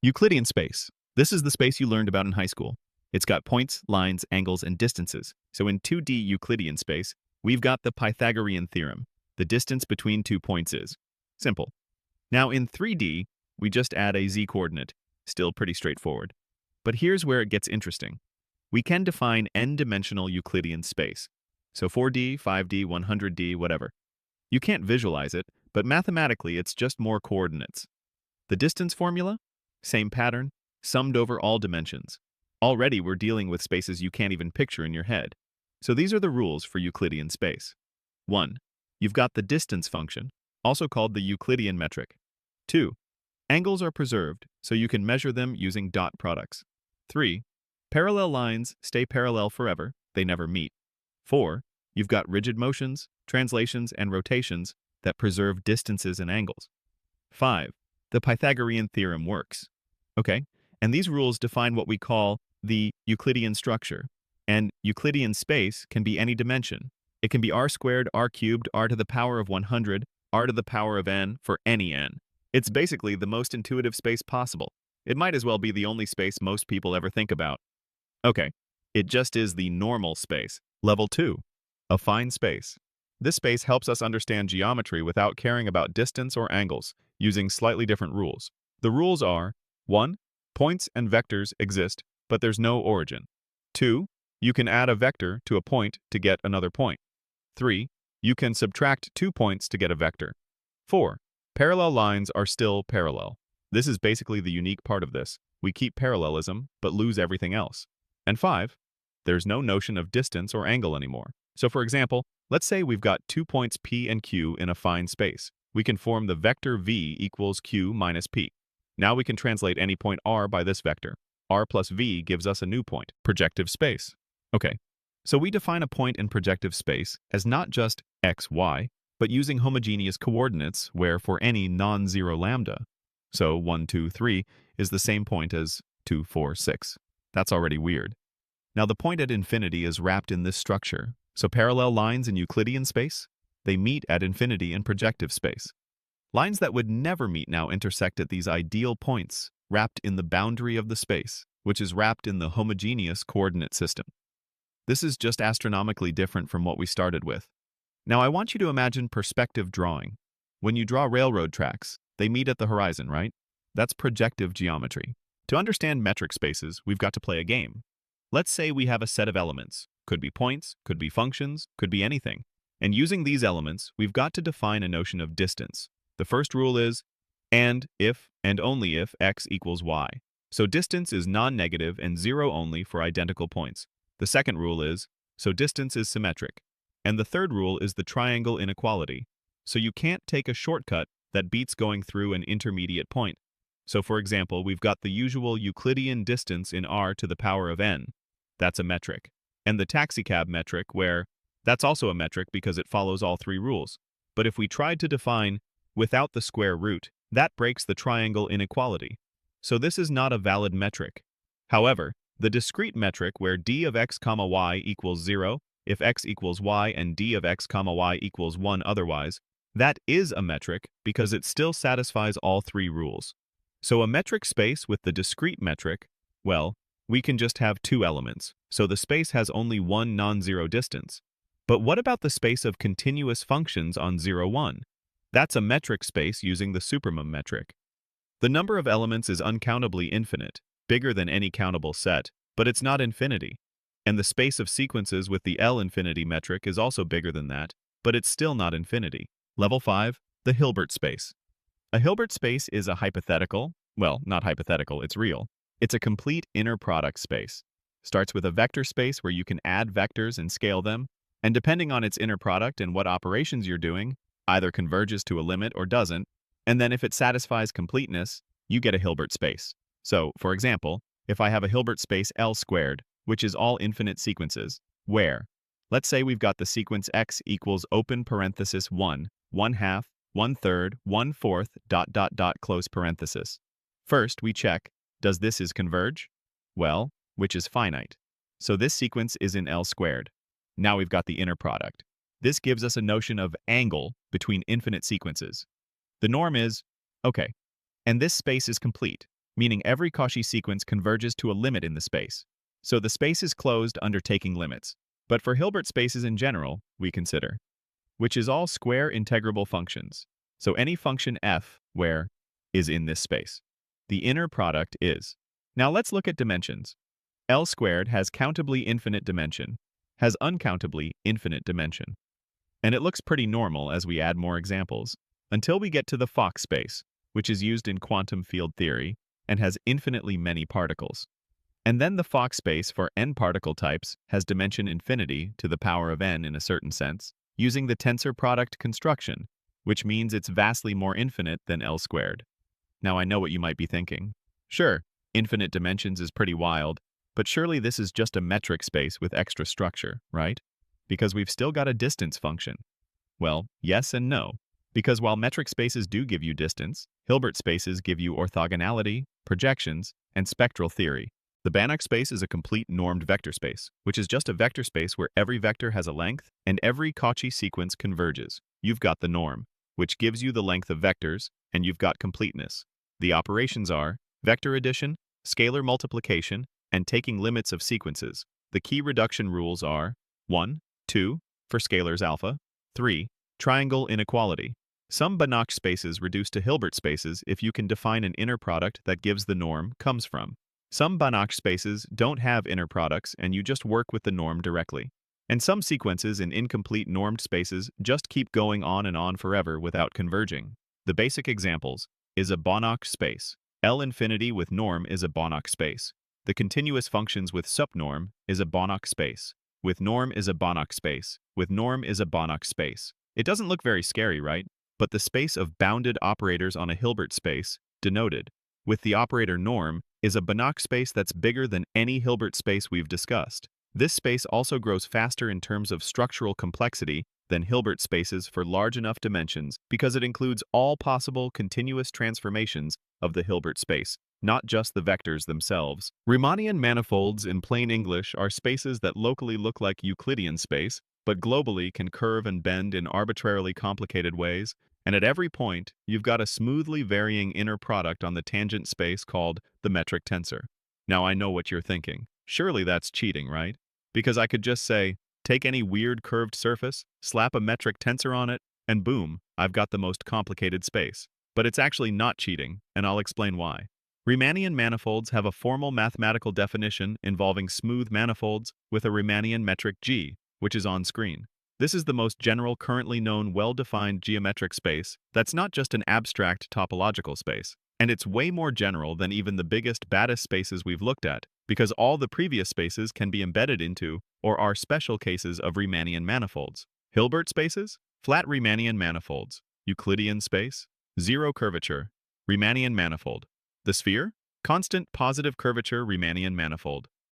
Euclidean space. This is the space you learned about in high school. It's got points, lines, angles, and distances. So in 2D Euclidean space, we've got the Pythagorean theorem. The distance between 2 points is. Simple. Now in 3D, we just add a z-coordinate. Still pretty straightforward. But here's where it gets interesting. We can define n-dimensional Euclidean space. So 4D, 5D, 100D, whatever. You can't visualize it, but mathematically it's just more coordinates. The distance formula? Same pattern, summed over all dimensions. Already we're dealing with spaces you can't even picture in your head. So these are the rules for Euclidean space. 1. You've got the distance function, also called the Euclidean metric. 2. Angles are preserved, so you can measure them using dot products. 3. Parallel lines stay parallel forever, they never meet. 4. You've got rigid motions, translations, and rotations that preserve distances and angles. 5. The Pythagorean theorem works. Okay, and these rules define what we call the Euclidean structure. And Euclidean space can be any dimension. It can be r squared, r cubed, r to the power of 100, r to the power of n for any n. It's basically the most intuitive space possible. It might as well be the only space most people ever think about. Okay, it just is the normal space. Level 2. Affine space. This space helps us understand geometry without caring about distance or angles, using slightly different rules. The rules are: 1. Points and vectors exist, but there's no origin. 2. You can add a vector to a point to get another point. 3. You can subtract 2 points to get a vector. 4. Parallel lines are still parallel. This is basically the unique part of this. We keep parallelism, but lose everything else. And 5. There's no notion of distance or angle anymore. So for example, let's say we've got 2 points P and Q in affine space. We can form the vector V equals Q minus P. Now we can translate any point R by this vector. R plus V gives us a new point, projective space. Okay, so we define a point in projective space as not just x, y, but using homogeneous coordinates where for any non-zero lambda. So 1, 2, 3 is the same point as 2, 4, 6. That's already weird. Now the point at infinity is wrapped in this structure. So parallel lines in Euclidean space, they meet at infinity in projective space. Lines that would never meet now intersect at these ideal points, wrapped in the boundary of the space, which is wrapped in the homogeneous coordinate system. This is just astronomically different from what we started with. Now I want you to imagine perspective drawing. When you draw railroad tracks, they meet at the horizon, right? That's projective geometry. To understand metric spaces, we've got to play a game. Let's say we have a set of elements. Could be points, could be functions, could be anything. And using these elements, we've got to define a notion of distance. The first rule is, and if and only if x equals y. So distance is non-negative and 0 only for identical points. The second rule is, so distance is symmetric. And the third rule is the triangle inequality. So you can't take a shortcut that beats going through an intermediate point. So for example, we've got the usual Euclidean distance in r to the power of n. That's a metric. And the taxicab metric where that's also a metric because it follows all 3 rules. But if we tried to define without the square root, that breaks the triangle inequality. So this is not a valid metric. However, the discrete metric where d of x comma y equals 0, if x equals y and d of x comma y equals 1 otherwise, that is a metric because it still satisfies all 3 rules. So a metric space with the discrete metric, well, we can just have 2 elements, so the space has only one non-zero distance. But what about the space of continuous functions on 0, 1? That's a metric space using the supremum metric. The number of elements is uncountably infinite, bigger than any countable set, but it's not infinity. And the space of sequences with the L infinity metric is also bigger than that, but it's still not infinity. Level 5, the Hilbert space. A Hilbert space is a hypothetical, well, not hypothetical, it's real. It's a complete inner product space. Starts with a vector space where you can add vectors and scale them, and depending on its inner product and what operations you're doing, either converges to a limit or doesn't, and then if it satisfies completeness, you get a Hilbert space. So, for example, if I have a Hilbert space L squared, which is all infinite sequences, where, let's say we've got the sequence x equals open parenthesis 1, 1/2, 1/3, 1/4, ... close parenthesis. First, we check, does this is converge? Well, which is finite. So this sequence is in L squared. Now we've got the inner product. This gives us a notion of angle between infinite sequences. The norm is, okay, and this space is complete, meaning every Cauchy sequence converges to a limit in the space. So the space is closed under taking limits. But for Hilbert spaces in general, we consider, which is all square integrable functions. So any function f, where, is in this space. The inner product is. Now let's look at dimensions. L squared has countably infinite dimension, has uncountably infinite dimension. And it looks pretty normal as we add more examples, until we get to the Fock space, which is used in quantum field theory and has infinitely many particles. And then the Fock space for n particle types has dimension infinity to the power of n in a certain sense, using the tensor product construction, which means it's vastly more infinite than L squared. Now I know what you might be thinking. Sure, infinite dimensions is pretty wild, but surely this is just a metric space with extra structure, right? Because we've still got a distance function. Well, yes and no. Because while metric spaces do give you distance, Hilbert spaces give you orthogonality, projections, and spectral theory. The Banach space is a complete normed vector space, which is just a vector space where every vector has a length and every Cauchy sequence converges. You've got the norm, which gives you the length of vectors, and you've got completeness. The operations are vector addition, scalar multiplication, and taking limits of sequences. The key reduction rules are 1, 2, for scalars alpha, 3, triangle inequality. Some Banach spaces reduce to Hilbert spaces if you can define an inner product that gives the norm comes from. Some Banach spaces don't have inner products and you just work with the norm directly. And some sequences in incomplete normed spaces just keep going on and on forever without converging. The basic examples is a Banach space. L infinity with norm is a Banach space. The continuous functions with subnorm is a Banach space. With norm is a Banach space. With norm is a Banach space. It doesn't look very scary, right? But the space of bounded operators on a Hilbert space, denoted with the operator norm, is a Banach space that's bigger than any Hilbert space we've discussed. This space also grows faster in terms of structural complexity than Hilbert spaces for large enough dimensions because it includes all possible continuous transformations of the Hilbert space, not just the vectors themselves. Riemannian manifolds in plain English are spaces that locally look like Euclidean space, but globally can curve and bend in arbitrarily complicated ways, and at every point, you've got a smoothly varying inner product on the tangent space called the metric tensor. Now I know what you're thinking. Surely that's cheating, right? Because I could just say, take any weird curved surface, slap a metric tensor on it, and boom, I've got the most complicated space. But it's actually not cheating, and I'll explain why. Riemannian manifolds have a formal mathematical definition involving smooth manifolds with a Riemannian metric G, which is on screen. This is the most general currently known well-defined geometric space that's not just an abstract topological space. And it's way more general than even the biggest, baddest spaces we've looked at, because all the previous spaces can be embedded into or are special cases of Riemannian manifolds. Hilbert spaces, flat Riemannian manifolds. Euclidean space, zero curvature, Riemannian manifold. The sphere, constant positive curvature Riemannian manifold.